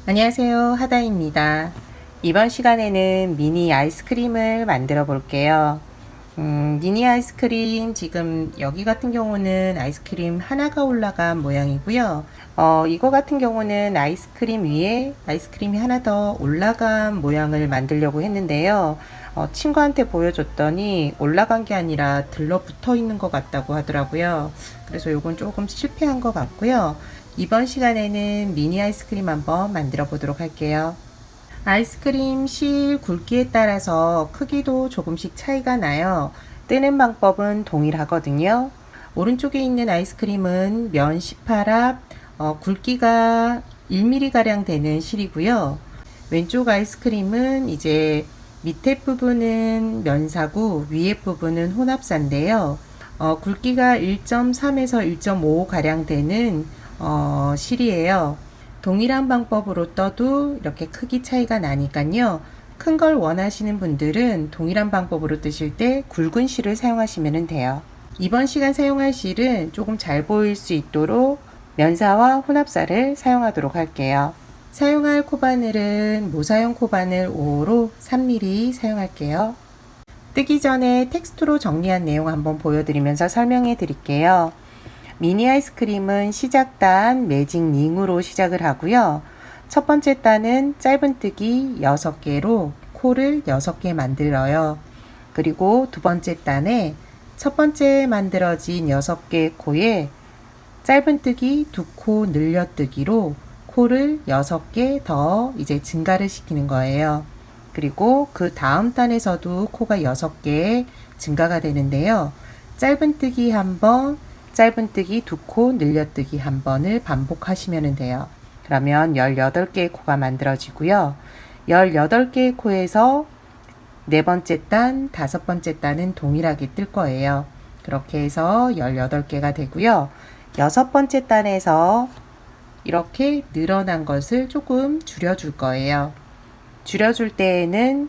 안녕하세요. 하다입니다. 이번 시간에는 미니 아이스크림을 만들어 볼게요. 미니 아이스크림 지금 여기 같은 경우는 아이스크림 하나가 올라간 모양이고요. 이거 같은 경우는 아이스크림 위에 아이스크림이 하나 더 올라간 모양을 만들려고 했는데요. 친구한테 보여줬더니 올라간 게 아니라 들러붙어 있는 것 같다고 하더라고요. 그래서 이건 조금 실패한 것 같고요. 이번 시간에는 미니 아이스크림 한번 만들어 보도록 할게요. 아이스크림 실 굵기에 따라서 크기도 조금씩 차이가 나요. 뜨는 방법은 동일하거든요. 오른쪽에 있는 아이스크림은 면 18합, 굵기가 1mm가량 되는 실이고요. 왼쪽 아이스크림은 이제 밑에 부분은 면사고 위에 부분은 혼합사인데요. 굵기가 1.3에서 1.5 가량 되는 실이에요. 동일한 방법으로 떠도 이렇게 크기 차이가 나니까요. 큰 걸 원하시는 분들은 동일한 방법으로 뜨실 때 굵은 실을 사용하시면 돼요. 이번 시간 사용할 실은 조금 잘 보일 수 있도록 면사와 혼합사를 사용하도록 할게요. 사용할 코바늘은 모사용 코바늘 5호로 3mm 사용할게요. 뜨기 전에 텍스트로 정리한 내용 한번 보여드리면서 설명해 드릴게요. 미니 아이스크림은 시작단 매직 링으로 시작을 하고요. 첫 번째 단은 짧은뜨기 6개로 코를 6개 만들어요. 그리고 두 번째 단에 첫 번째 만들어진 6개의 코에 짧은뜨기 2코 늘려뜨기로 코를 6개 더 이제 증가를 시키는 거예요. 그리고 그 다음 단에서도 코가 6개 증가가 되는데요. 짧은뜨기 한번, 짧은뜨기 2코, 늘려뜨기 한 번을 반복하시면 돼요. 그러면 18개의 코가 만들어지고요. 18개의 코에서 네 번째 단, 다섯 번째 단은 동일하게 뜰 거예요. 그렇게 해서 18개가 되고요. 여섯 번째 단에서 이렇게 늘어난 것을 조금 줄여줄 거예요. 줄여줄 때에는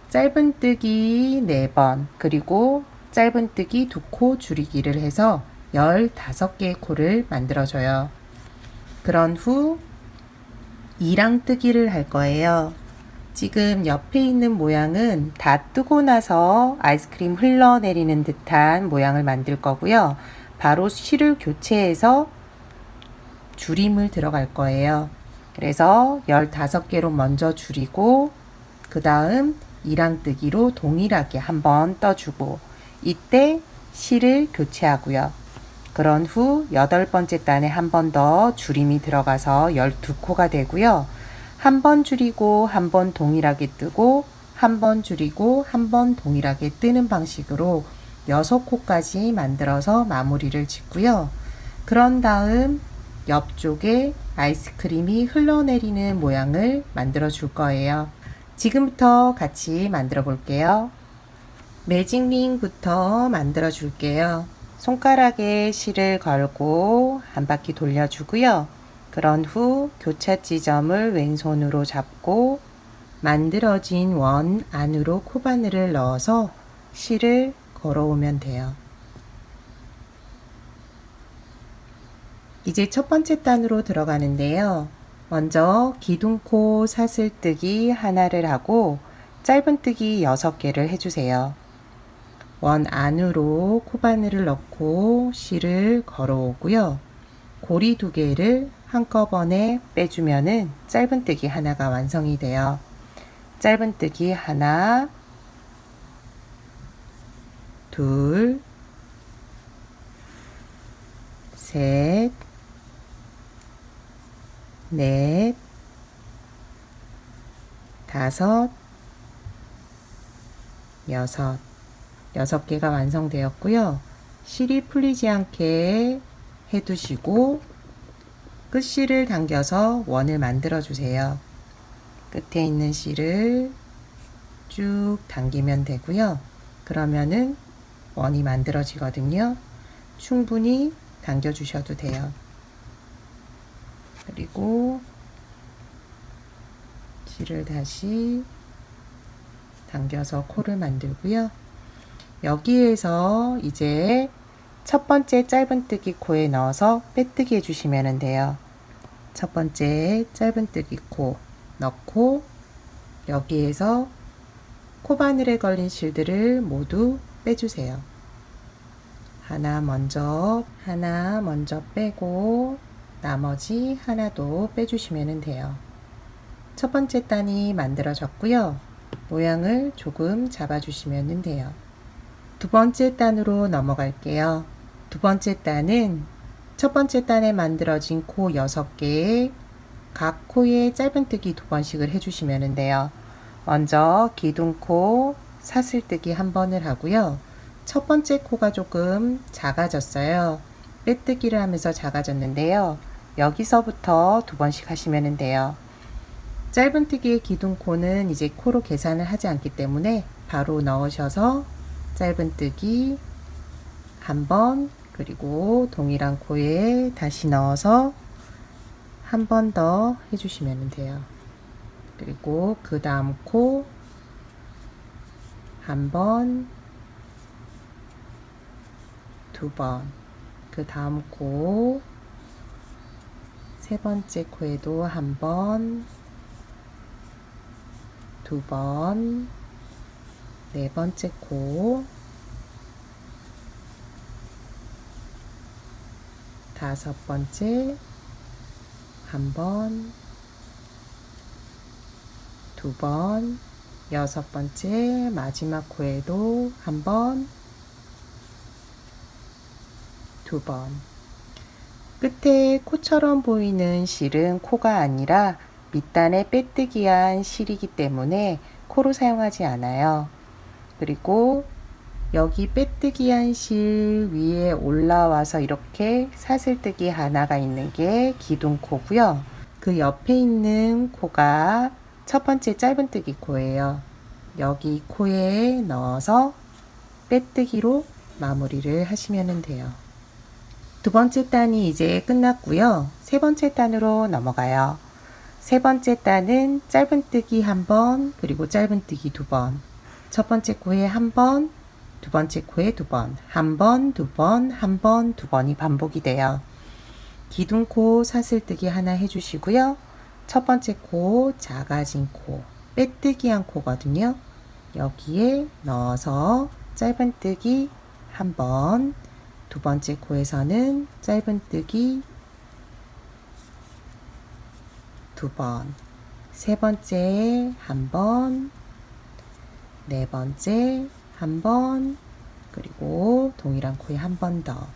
짧은뜨기 4번, 그리고 짧은뜨기 2코 줄이기를 해서 15개의 코를 만들어줘요. 그런 후 2랑뜨기를 할 거예요. 지금 옆에 있는 모양은 다 뜨고 나서 아이스크림 흘러내리는 듯한 모양을 만들 거고요. 바로 실을 교체해서 줄임을 들어갈 거예요. 그래서 15개로 먼저 줄이고 그 다음 2랑뜨기로 동일하게 한번 떠주고 이때 실을 교체하고요. 그런 후 8번째 단에 한 번 더 줄임이 들어가서 12코가 되고요. 한 번 줄이고 한 번 동일하게 뜨고 한 번 줄이고 한 번 동일하게 뜨는 방식으로 6코까지 만들어서 마무리를 짓고요. 그런 다음 옆쪽에 아이스크림이 흘러내리는 모양을 만들어 줄 거예요. 지금부터 같이 만들어 볼게요. 매직링부터 만들어 줄게요. 손가락에 실을 걸고 한 바퀴 돌려주고요. 그런 후 교차 지점을 왼손으로 잡고 만들어진 원 안으로 코바늘을 넣어서 실을 걸어오면 돼요. 이제 첫 번째 단으로 들어가는데요. 먼저 기둥코 사슬뜨기 하나를 하고 짧은뜨기 6개를 해주세요. 원 안으로 코바늘을 넣고 실을 걸어오고요. 고리 2개를 한꺼번에 빼주면은 짧은뜨기 하나가 완성이 돼요. 짧은뜨기 하나, 둘, 셋, 넷, 다섯, 여섯. 6개가 완성되었고요. 실이 풀리지 않게 해두시고 끝실을 당겨서 원을 만들어 주세요. 끝에 있는 실을 쭉 당기면 되고요. 그러면은 원이 만들어지거든요. 충분히 당겨 주셔도 돼요. 그리고 실을 다시 당겨서 코를 만들고요. 여기에서 이제 첫 번째 짧은뜨기 코에 넣어서 빼뜨기 해주시면 돼요. 첫 번째 짧은뜨기 코 넣고 여기에서 코바늘에 걸린 실들을 모두 빼주세요. 하나 먼저 빼고 나머지 하나도 빼주시면 돼요. 첫 번째 단이 만들어졌고요. 모양을 조금 잡아주시면 돼요. 두 번째 단으로 넘어갈게요. 두 번째 단은 첫 번째 단에 만들어진 코 6개에 각 코에 짧은뜨기 2번씩을 해주시면 돼요. 먼저 기둥코 사슬뜨기 1번을 하고요. 첫 번째 코가 조금 작아졌어요. 빼뜨기를 하면서 작아졌는데요. 여기서부터 2번씩 하시면 돼요. 짧은뜨기의 기둥코는 이제 코로 계산을 하지 않기 때문에 바로 넣으셔서 짧은뜨기 1번, 그리고 동일한 코에 다시 넣어서 한 번 더 해주시면 돼요. 그리고 그 다음 코 1번, 2번, 그 다음 코 세 번째 코에도 1번, 2번, 네 번째 코, 다섯 번째 1번, 2번, 여섯 번째 마지막 코에도 1번, 2번. 끝에 코처럼 보이는 실은 코가 아니라 밑단에 빼뜨기한 실이기 때문에 코로 사용하지 않아요. 그리고 여기 빼뜨기한 실 위에 올라와서 이렇게 사슬뜨기 하나가 있는 게 기둥코고요. 그 옆에 있는 코가 첫 번째 짧은뜨기 코예요. 여기 코에 넣어서 빼뜨기로 마무리를 하시면 돼요. 두 번째 단이 이제 끝났고요. 세 번째 단으로 넘어가요. 세 번째 단은 짧은뜨기 1번, 그리고 짧은뜨기 2번. 첫 번째 코에 1번, 두 번째 코에 2번, 1번, 2번, 1번, 2번이 반복이 돼요. 기둥코 사슬뜨기 하나 해주시고요. 첫 번째 코, 작아진 코, 빼뜨기한 코거든요. 여기에 넣어서 짧은뜨기 1번, 두 번째 코에서는 짧은뜨기 2번, 세 번째 1번, 네 번째 1번, 그리고 동일한 코에 1번 더,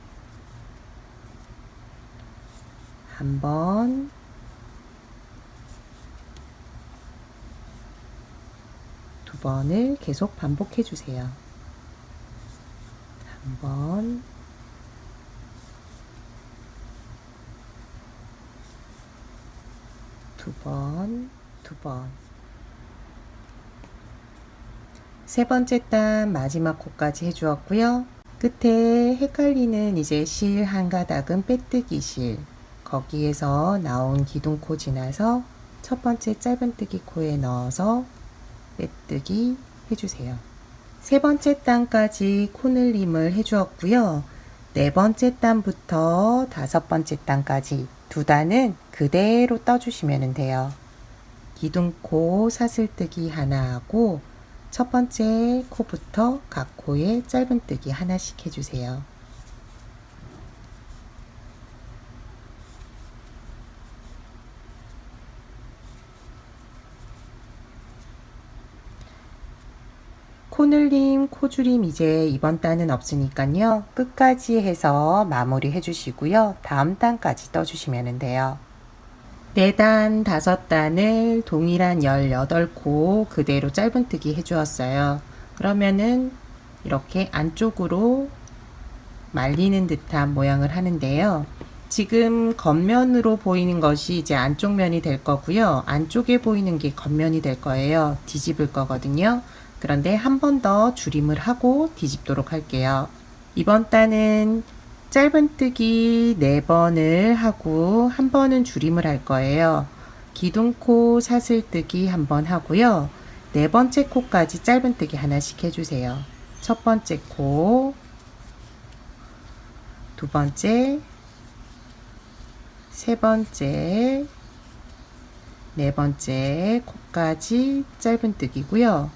1번, 두 번을 계속 반복해 주세요. 1번, 두 번, 두 번. 세 번째 단 마지막 코까지 해주었고요. 끝에 헷갈리는 이제 실 한 가닥은 빼뜨기 실. 거기에서 나온 기둥코 지나서 첫 번째 짧은뜨기 코에 넣어서 빼뜨기 해주세요. 세 번째 단까지 코늘림을 해주었고요. 네 번째 단부터 다섯 번째 단까지 두 단은 그대로 떠주시면 돼요. 기둥코 사슬뜨기 하나 하고 첫 번째 코부터 각 코에 짧은뜨기 하나씩 해주세요. 코늘림, 코줄임 이제 이번 단은 없으니까요. 끝까지 해서 마무리 해주시고요. 다음 단까지 떠주시면 돼요. 4단, 5단을 동일한 18코 그대로 짧은뜨기 해주었어요. 그러면은 이렇게 안쪽으로 말리는 듯한 모양을 하는데요. 지금 겉면으로 보이는 것이 이제 안쪽 면이 될 거고요. 안쪽에 보이는 게 겉면이 될 거예요. 뒤집을 거거든요. 그런데 한 번 더 줄임을 하고 뒤집도록 할게요. 이번 단은 짧은뜨기 4번을 하고 한 번은 줄임을 할 거예요. 기둥코 사슬뜨기 한 번 하고요. 네 번째 코까지 짧은뜨기 하나씩 해주세요. 첫 번째 코, 두 번째, 세 번째, 네 번째 코까지 짧은뜨기고요.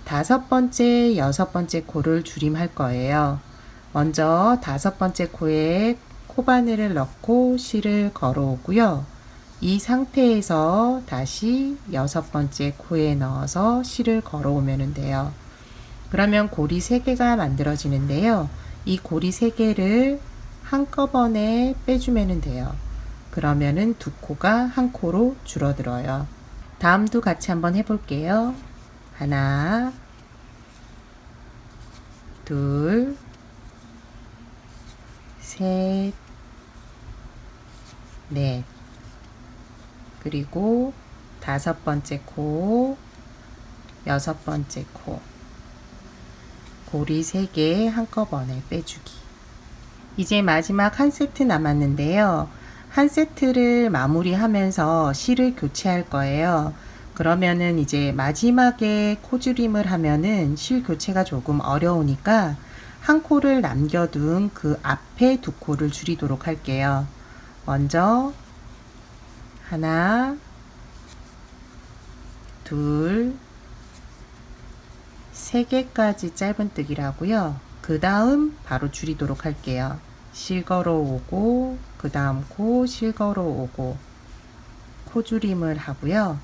다섯 번째, 여섯 번째 코를 줄임할 거예요. 먼저 다섯 번째 코에 코바늘을 넣고 실을 걸어오고요. 이 상태에서 다시 여섯 번째 코에 넣어서 실을 걸어오면 돼요. 그러면 고리 3개가 만들어지는데요. 이 고리 3개를 한꺼번에 빼주면 돼요. 그러면은 두 코가 한 코로 줄어들어요. 다음도 같이 한번 해볼게요. 하나, 둘, 셋, 넷. 그리고 다섯 번째 코, 여섯 번째 코. 고리 3개 한꺼번에 빼주기. 이제 마지막 한 세트 남았는데요. 한 세트를 마무리하면서 실을 교체할 거예요. 그러면은 이제 마지막에 코줄임을 하면은 실 교체가 조금 어려우니까 한 코를 남겨둔 그 앞에 두 코를 줄이도록 할게요. 먼저 하나, 둘, 3개까지 짧은뜨기를 하고요. 그 다음 바로 줄이도록 할게요. 실 걸어오고 그 다음 코 실 걸어오고 코줄임을 하고요.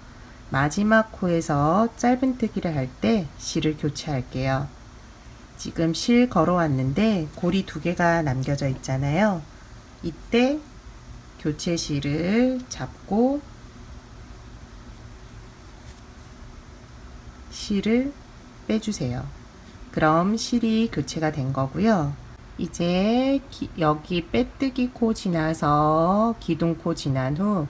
마지막 코에서 짧은뜨기를 할 때 실을 교체할게요. 지금 실 걸어왔는데 고리 2개가 남겨져 있잖아요. 이때 교체 실을 잡고 실을 빼주세요. 그럼 실이 교체가 된 거고요. 이제 여기 빼뜨기 코 지나서 기둥 코 지난 후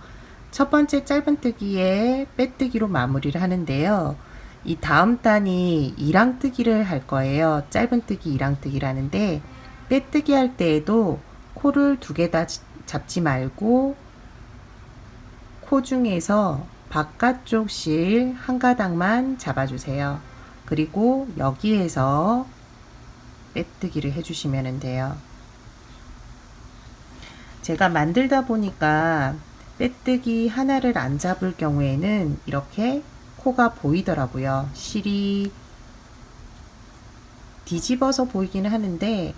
첫 번째 짧은뜨기에 빼뜨기로 마무리를 하는데요. 이 다음 단이 이랑뜨기를 할 거예요. 짧은뜨기 이랑뜨기라는데 빼뜨기 할 때에도 코를 2개 다 잡지 말고 코 중에서 바깥쪽 실 한 가닥만 잡아주세요. 그리고 여기에서 빼뜨기를 해주시면 돼요. 제가 만들다 보니까 빼뜨기 하나를 안 잡을 경우에는 이렇게 코가 보이더라고요. 실이 뒤집어서 보이기는 하는데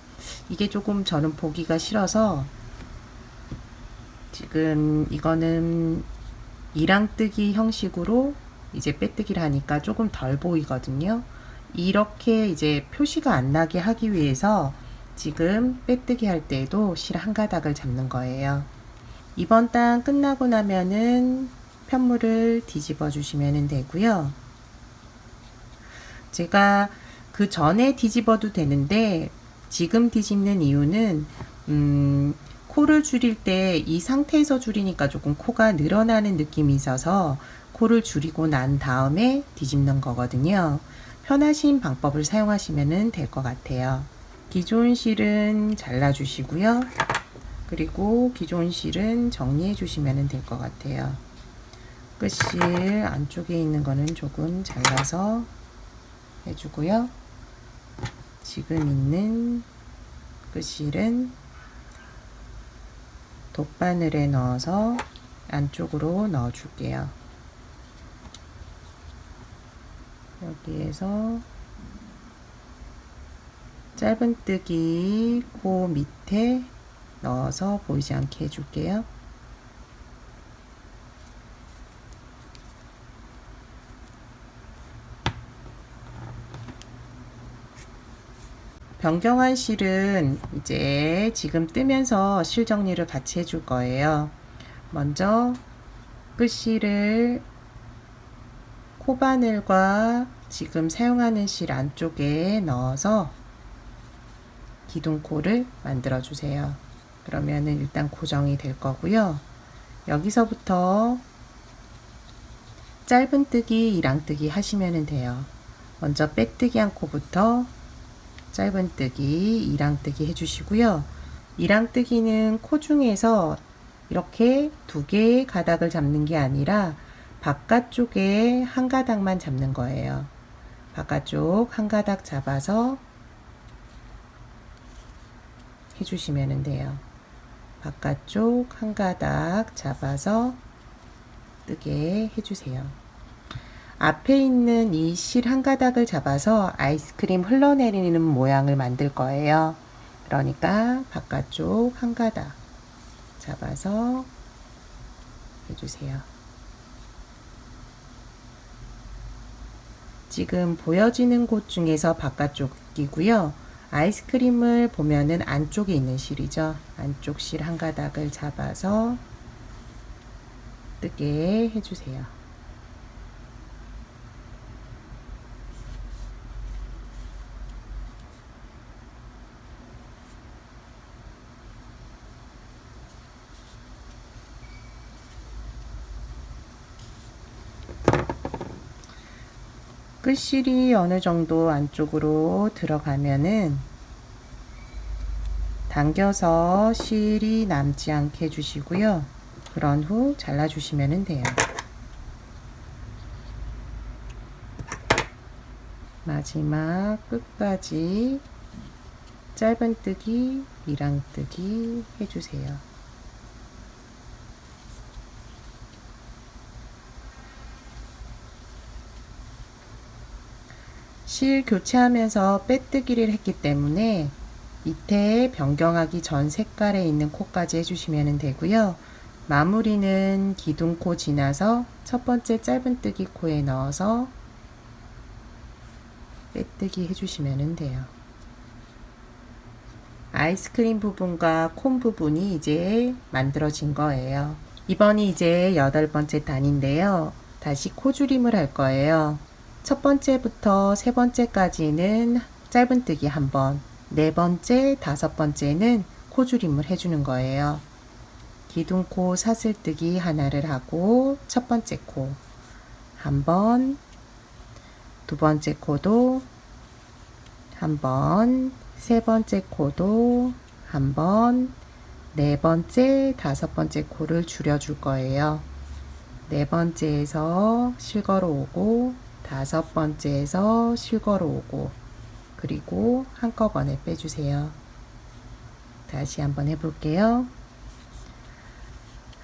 이게 조금 저는 보기가 싫어서 지금 이거는 이랑뜨기 형식으로 이제 빼뜨기를 하니까 조금 덜 보이거든요. 이렇게 이제 표시가 안 나게 하기 위해서 지금 빼뜨기 할 때에도 실 한 가닥을 잡는 거예요. 이번 단 끝나고 나면은 편물을 뒤집어 주시면 되고요. 제가 그 전에 뒤집어도 되는데 지금 뒤집는 이유는 코를 줄일 때 이 상태에서 줄이니까 조금 코가 늘어나는 느낌이 있어서 코를 줄이고 난 다음에 뒤집는 거거든요. 편하신 방법을 사용하시면 될 것 같아요. 기존 실은 잘라 주시고요. 그리고 기존 실은 정리해 주시면 될 것 같아요. 끝실 안쪽에 있는 거는 조금 잘라서 해주고요. 지금 있는 끝실은 돗바늘에 넣어서 안쪽으로 넣어 줄게요. 여기에서 짧은뜨기 코 밑에 넣어서 보이지 않게 해줄게요. 변경한 실은 이제 지금 뜨면서 실 정리를 같이 해줄 거예요. 먼저 끝실을 코바늘과 지금 사용하는 실 안쪽에 넣어서 기둥코를 만들어 주세요. 그러면은 일단 고정이 될 거고요. 여기서부터 짧은뜨기, 이랑뜨기 하시면 돼요. 먼저 빼뜨기 한 코부터 짧은뜨기, 이랑뜨기 해주시고요. 이랑뜨기는 코 중에서 이렇게 2개의 가닥을 잡는 게 아니라 바깥쪽에 한 가닥만 잡는 거예요. 바깥쪽 한 가닥 잡아서 해주시면 돼요. 바깥쪽 한 가닥 잡아서 뜨게 해주세요. 앞에 있는 이 실 한 가닥을 잡아서 아이스크림 흘러내리는 모양을 만들 거예요. 그러니까 바깥쪽 한 가닥 잡아서 해주세요. 지금 보여지는 곳 중에서 바깥쪽이고요. 아이스크림을 보면은 안쪽에 있는 실이죠. 안쪽 실 한 가닥을 잡아서 뜨게 해주세요. 끝실이 어느 정도 안쪽으로 들어가면은 당겨서 실이 남지 않게 해주시고요. 그런 후 잘라주시면 돼요. 마지막 끝까지 짧은뜨기, 밀랑뜨기 해주세요. 실 교체하면서 빼뜨기를 했기 때문에 밑에 변경하기 전 색깔에 있는 코까지 해주시면 되고요. 마무리는 기둥코 지나서 첫 번째 짧은뜨기 코에 넣어서 빼뜨기 해주시면 돼요. 아이스크림 부분과 콘 부분이 이제 만들어진 거예요. 이번이 이제 8번째 단인데요. 다시 코줄임을 할 거예요. 첫 번째부터 세 번째까지는 짧은뜨기 한 번, 네 번째, 다섯 번째는 코줄임을 해주는 거예요. 기둥코 사슬뜨기 하나를 하고 첫 번째 코 한 번, 두 번째 코도 한 번, 세 번째 코도 한 번, 네 번째, 다섯 번째 코를 줄여줄 거예요. 네 번째에서 실걸어 오고, 다섯 번째에서 실걸어 오고, 그리고 한꺼번에 빼주세요. 다시 한번 해볼게요.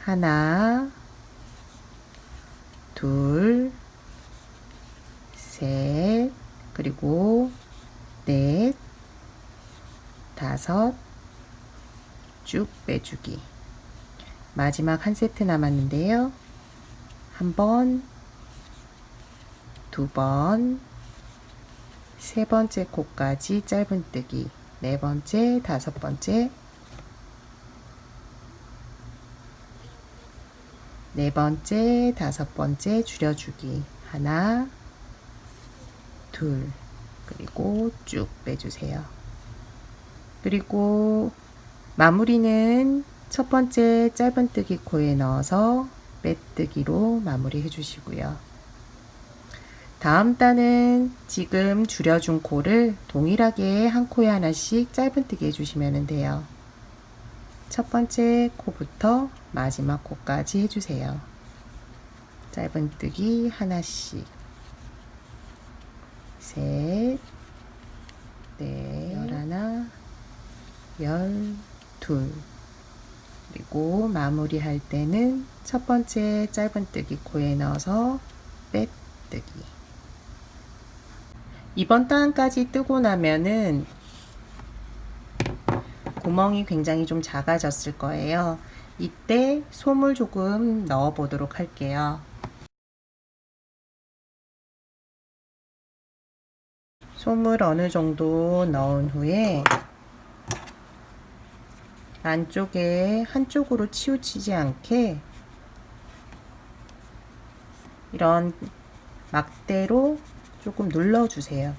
하나, 둘, 셋, 그리고 넷, 다섯, 쭉 빼주기. 마지막 한 세트 남았는데요. 한 번, 두 번, 세 번째 코까지 짧은뜨기, 네 번째, 다섯 번째, 네 번째, 다섯 번째 줄여주기. 하나, 둘, 그리고 쭉 빼주세요. 그리고 마무리는 첫 번째 짧은뜨기 코에 넣어서 빼뜨기로 마무리 해주시고요. 다음 단은 지금 줄여준 코를 동일하게 한 코에 하나씩 짧은뜨기 해주시면 돼요. 첫 번째 코부터 마지막 코까지 해주세요. 짧은뜨기 하나씩, 셋, 넷, 열하나, 열둘. 그리고 마무리할 때는 첫 번째 짧은뜨기 코에 넣어서 빼뜨기. 이번 단까지 뜨고 나면은 구멍이 굉장히 좀 작아졌을 거예요. 이때 솜을 조금 넣어 보도록 할게요. 솜을 어느 정도 넣은 후에 안쪽에 한쪽으로 치우치지 않게 이런 막대로 조금 눌러주세요.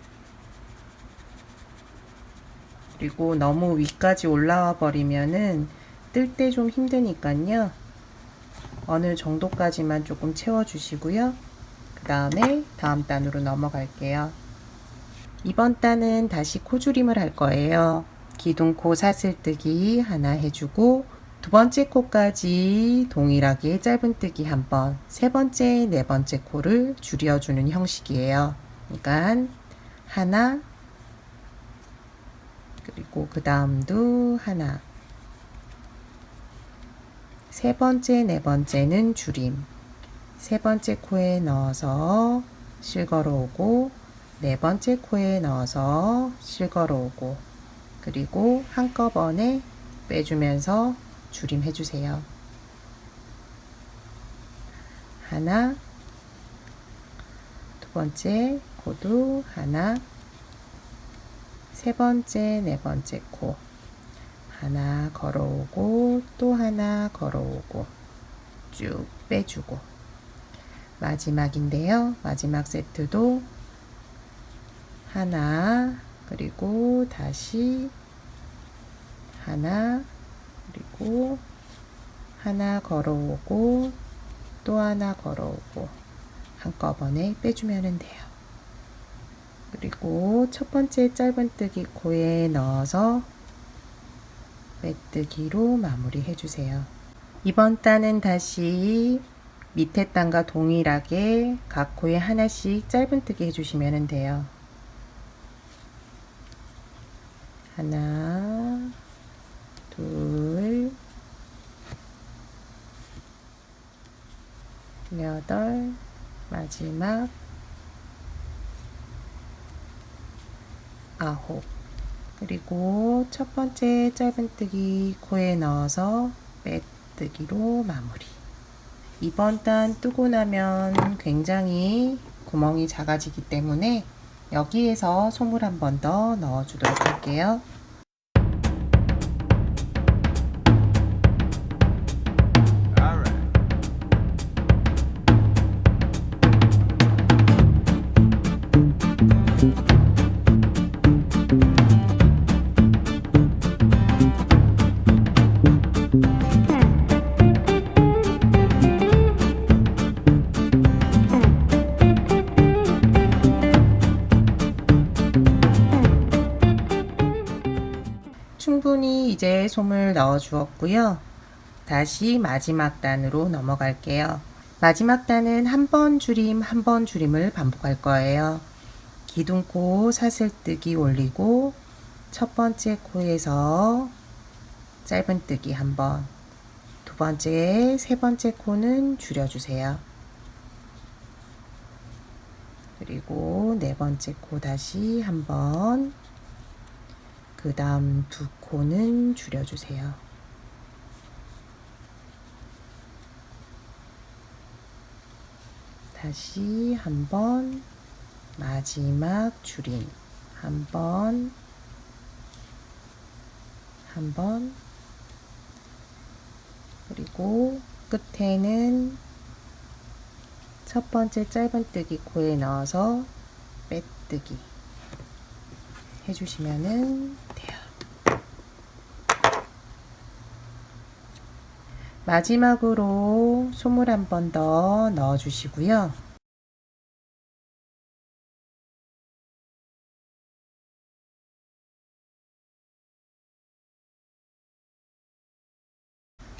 그리고 너무 위까지 올라와 버리면은 뜰 때 좀 힘드니까요. 어느 정도까지만 조금 채워주시고요. 그 다음에 다음 단으로 넘어갈게요. 이번 단은 다시 코줄임을 할 거예요. 기둥코 사슬뜨기 하나 해주고 두 번째 코까지 동일하게 짧은뜨기 한 번, 세 번째, 네 번째 코를 줄여주는 형식이에요. 그러니까 하나, 그리고 그 다음도 하나, 세 번째, 네 번째는 줄임, 세 번째 코에 넣어서 실 걸어오고, 네 번째 코에 넣어서 실 걸어오고, 그리고 한꺼번에 빼주면서 줄임 해주세요. 하나, 두 번째 코도 하나, 세 번째, 네 번째 코 하나 걸어오고, 또 하나 걸어오고, 쭉 빼주고, 마지막인데요. 마지막 세트도 하나, 그리고 다시 하나, 그리고 하나 걸어오고, 또 하나 걸어오고, 한꺼번에 빼주면 돼요. 그리고 첫 번째 짧은뜨기 코에 넣어서 빼뜨기로 마무리 해주세요. 이번 단은 다시 밑에 단과 동일하게 각 코에 하나씩 짧은뜨기 해주시면 돼요. 하나, 둘, 여덟, 마지막 아홉. 그리고 첫 번째 짧은뜨기 코에 넣어서 빼뜨기로 마무리. 이번 단 뜨고 나면 굉장히 구멍이 작아지기 때문에 여기에서 솜을 한 번 더 넣어주도록 할게요. 충분히 이제 솜을 넣어 주었고요. 다시 마지막 단으로 넘어갈게요. 마지막 단은 한 번 줄임, 한 번 줄임을 반복할 거예요. 기둥코 사슬뜨기 올리고 첫 번째 코에서 짧은뜨기 한 번, 두 번째, 세 번째 코는 줄여주세요. 그리고 네 번째 코 다시 한 번, 그 다음 두 코는 줄여주세요. 다시 한 번, 마지막 줄임 한 번, 한 번, 그리고 끝에는 첫 번째 짧은뜨기 코에 넣어서 빼뜨기 해주시면 돼요. 마지막으로 솜을 한 번 더 넣어 주시고요.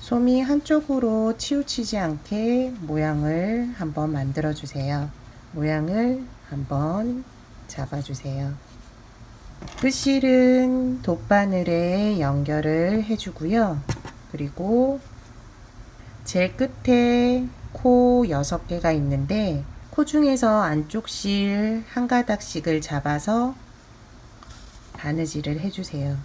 솜이 한쪽으로 치우치지 않게 모양을 한번 만들어 주세요. 모양을 한번 잡아 주세요. 끝실은 돗바늘에 연결을 해주고요. 그리고 제일 끝에 코 6개가 있는데 코 중에서 안쪽 실 한 가닥씩을 잡아서 바느질을 해주세요.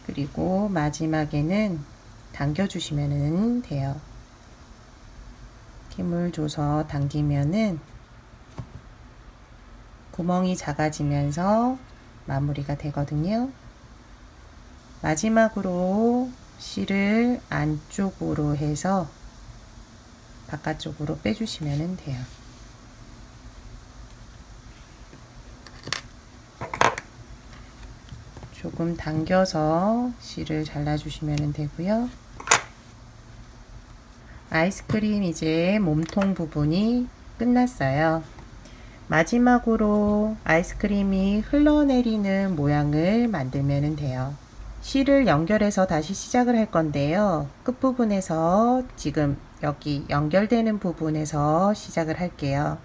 그리고 마지막에는 당겨주시면 돼요. 힘을 줘서 당기면은 구멍이 작아지면서 마무리가 되거든요. 마지막으로 실을 안쪽으로 해서 바깥쪽으로 빼주시면 돼요. 조금 당겨서 실을 잘라주시면 되고요. 아이스크림 이제 몸통 부분이 끝났어요. 마지막으로 아이스크림이 흘러내리는 모양을 만들면 돼요. 실을 연결해서 다시 시작을 할 건데요. 끝부분에서 지금 여기 연결되는 부분에서 시작을 할게요.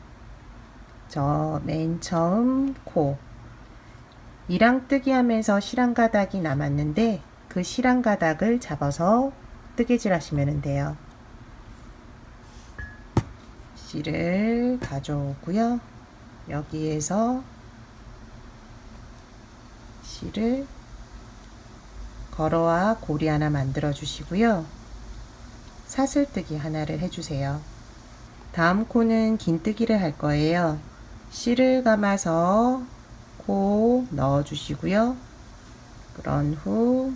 저 맨 처음 코 이랑뜨기 하면서 실한 가닥이 남았는데 그 실한 가닥을 잡아서 뜨개질 하시면 돼요. 실을 가져오고요. 여기에서 실을 걸어와 고리 하나 만들어 주시고요. 사슬뜨기 하나를 해주세요. 다음 코는 긴뜨기를 할 거예요. 실을 감아서 코 넣어 주시고요. 그런 후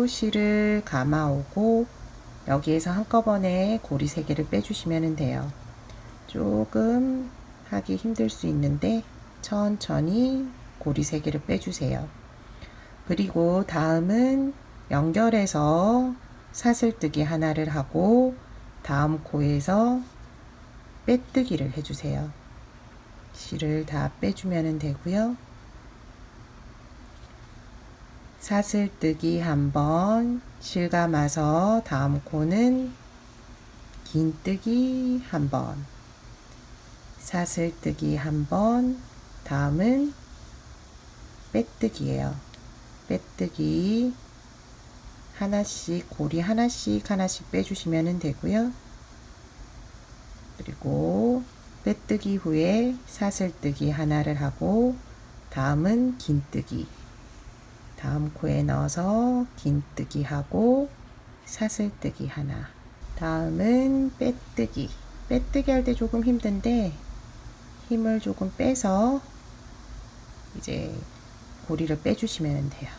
실을 감아오고 여기에서 한꺼번에 고리 3개를 빼주시면 돼요. 조금 하기 힘들 수 있는데 천천히 고리 3개를 빼주세요. 그리고 다음은 연결해서 사슬뜨기 하나를 하고 다음 코에서 빼뜨기를 해주세요. 실을 다 빼주면 되고요. 사슬뜨기 한번 실 감아서 다음 코는 긴뜨기 한번 사슬뜨기 한번 다음은 빼뜨기예요. 빼뜨기 하나씩 고리 하나씩 빼주시면 되고요. 그리고 빼뜨기 후에 사슬뜨기 하나를 하고 다음은 긴뜨기 다음 코에 넣어서 긴뜨기 하고 사슬뜨기 하나 다음은 빼뜨기 할 때 조금 힘든데 힘을 조금 빼서 이제 고리를 빼주시면 돼요.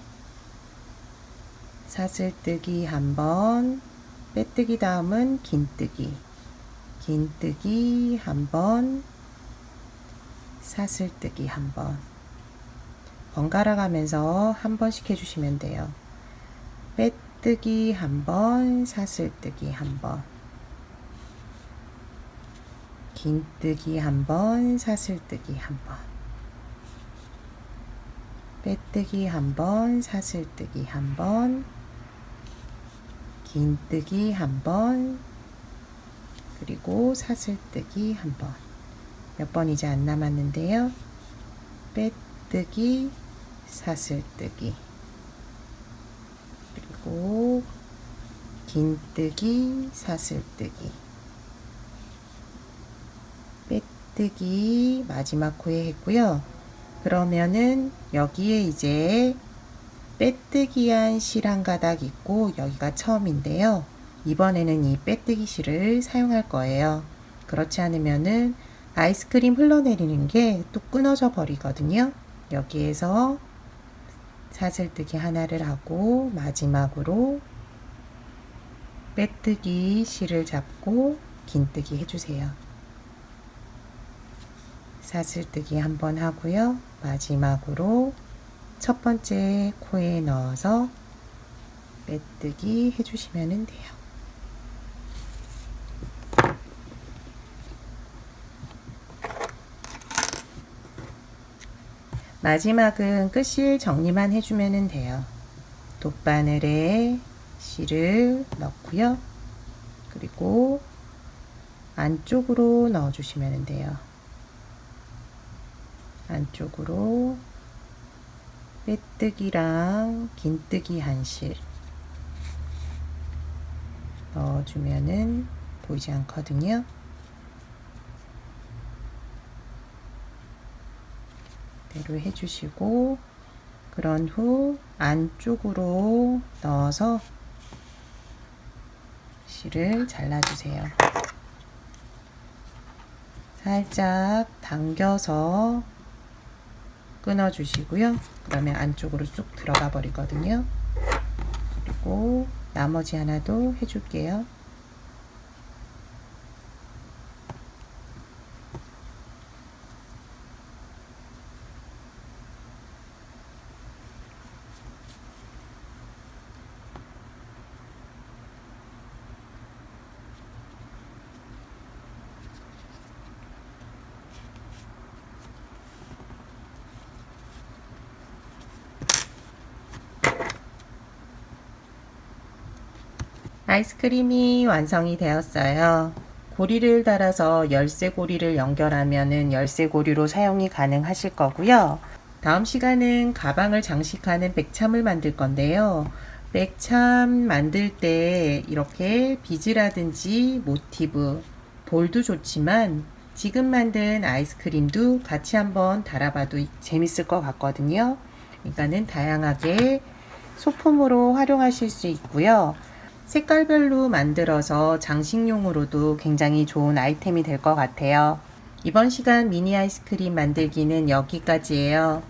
사슬뜨기 한번 빼뜨기 다음은 긴뜨기 한번 사슬뜨기 한번 번갈아 가면서 한 번씩 해주시면 돼요. 빼뜨기 한번 사슬뜨기 한번 긴뜨기 한번 사슬뜨기 한번 빼뜨기 한번 사슬뜨기 한번 긴뜨기 한번 그리고 사슬뜨기 한번 몇 번 이제 안 남았는데요. 빼뜨기 사슬뜨기 그리고 긴뜨기 사슬뜨기 빼뜨기 마지막 코에 했고요. 그러면은 여기에 이제 빼뜨기한 실 한 가닥 있고 여기가 처음인데요. 이번에는 이 빼뜨기 실을 사용할 거예요. 그렇지 않으면은 아이스크림 흘러내리는 게 또 끊어져 버리거든요. 여기에서 사슬뜨기 하나를 하고 마지막으로 빼뜨기 실을 잡고 긴뜨기 해주세요. 사슬뜨기 한번 하고요. 마지막으로 첫 번째 코에 넣어서 빼뜨기 해주시면 돼요. 마지막은 끝실 정리만 해주면 돼요. 돗바늘에 실을 넣고요. 그리고 안쪽으로 넣어주시면 돼요. 안쪽으로 빼뜨기랑 긴뜨기 한 실 넣어주면은 보이지 않거든요. 대로 해주시고 그런 후 안쪽으로 넣어서 실을 잘라주세요. 살짝 당겨서 끊어주시고요. 그러면 안쪽으로 쑥 들어가 버리거든요. 그리고 나머지 하나도 해줄게요. 아이스크림이 완성이 되었어요. 고리를 달아서 열쇠 고리를 연결하면은 열쇠 고리로 사용이 가능하실 거고요. 다음 시간은 가방을 장식하는 백참을 만들 건데요. 백참 만들 때 이렇게 비즈라든지 모티브, 볼도 좋지만 지금 만든 아이스크림도 같이 한번 달아봐도 재밌을 것 같거든요. 그러니까는 다양하게 소품으로 활용하실 수 있고요. 색깔별로 만들어서 장식용으로도 굉장히 좋은 아이템이 될 것 같아요. 이번 시간 미니 아이스크림 만들기는 여기까지예요.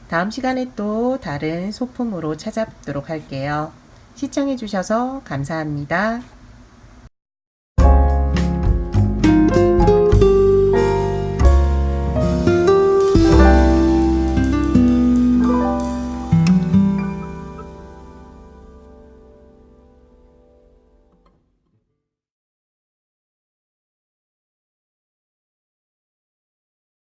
다음 시간에 또 다른 소품으로 찾아뵙도록 할게요. 시청해주셔서 감사합니다.